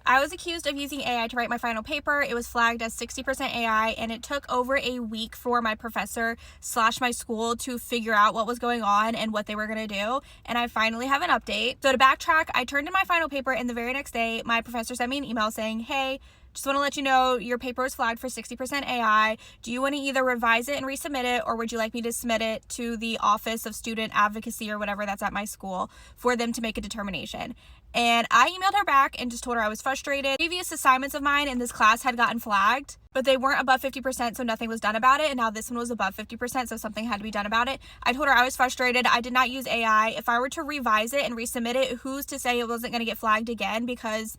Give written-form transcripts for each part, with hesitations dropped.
I was accused of using AI to write my final paper. It was flagged as 60% AI, and it took over a week for my professor / my school to figure out what was going on and what they were going to do. And I finally have an update. So to backtrack, I turned in my final paper, and the very next day, my professor sent me an email saying, hey, just want to let you know your paper is flagged for 60% AI. Do you want to either revise it and resubmit it, or would you like me to submit it to the Office of Student Advocacy or whatever that's at my school for them to make a determination? And I emailed her back and just told her I was frustrated. Previous assignments of mine in this class had gotten flagged, but they weren't above 50%, so nothing was done about it. And now this one was above 50%, so something had to be done about it. I told her I was frustrated. I did not use AI. If I were to revise it and resubmit it, who's to say it wasn't going to get flagged again? Because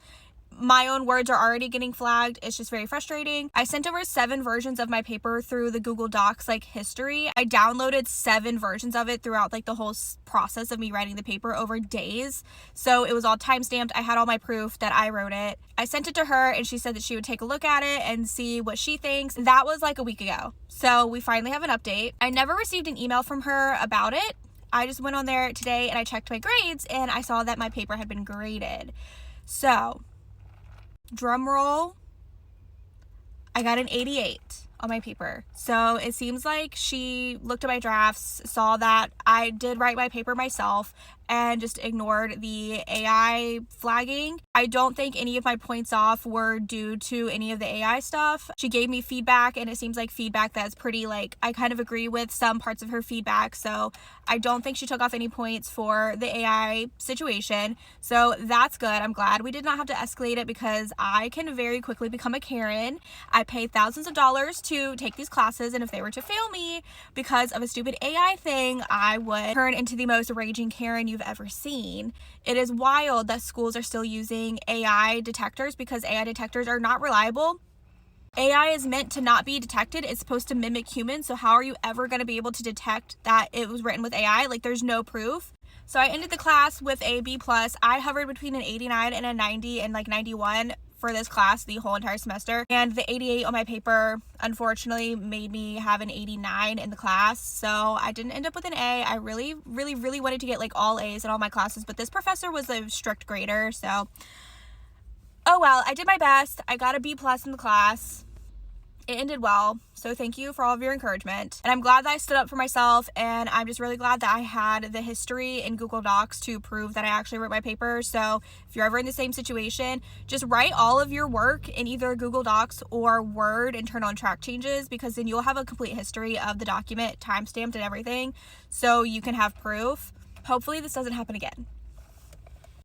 my own words are already getting flagged. It's just very frustrating. I sent over 7 versions of my paper through the Google Docs history. I downloaded 7 versions of it throughout the whole process of me writing the paper over days. So it was all time-stamped. I had all my proof that I wrote it. I sent it to her, and she said that she would take a look at it and see what she thinks. That was a week ago. So we finally have an update. I never received an email from her about it. I just went on there today and I checked my grades, and I saw that my paper had been graded. So drum roll, I got an 88 on my paper. So it seems like she looked at my drafts, saw that I did write my paper myself, and just ignored the AI flagging. I don't think any of my points off were due to any of the AI stuff. She gave me feedback, and it seems like feedback that's pretty I kind of agree with some parts of her feedback. So I don't think she took off any points for the AI situation. So that's good. I'm glad we did not have to escalate it, because I can very quickly become a Karen. I pay thousands of dollars to take these classes, and if they were to fail me because of a stupid AI thing, I would turn into the most raging Karen you've ever seen. It is wild that schools are still using AI detectors, because AI detectors are not reliable. AI is meant to not be detected. It's supposed to mimic humans. So how are you ever going to be able to detect that it was written with AI? There's no proof. So I ended the class with a B+. I hovered between an 89 and a 90 and 91 for this class the whole entire semester. And the 88 on my paper, unfortunately, made me have an 89 in the class. So I didn't end up with an A. I really, really, really wanted to get all A's in all my classes, but this professor was a strict grader. So, oh well, I did my best. I got a B+ in the class. It ended well, so thank you for all of your encouragement. And I'm glad that I stood up for myself, and I'm just really glad that I had the history in Google Docs to prove that I actually wrote my paper. So if you're ever in the same situation, just write all of your work in either Google Docs or Word and turn on track changes, because then you'll have a complete history of the document, timestamped and everything, so you can have proof. Hopefully this doesn't happen again.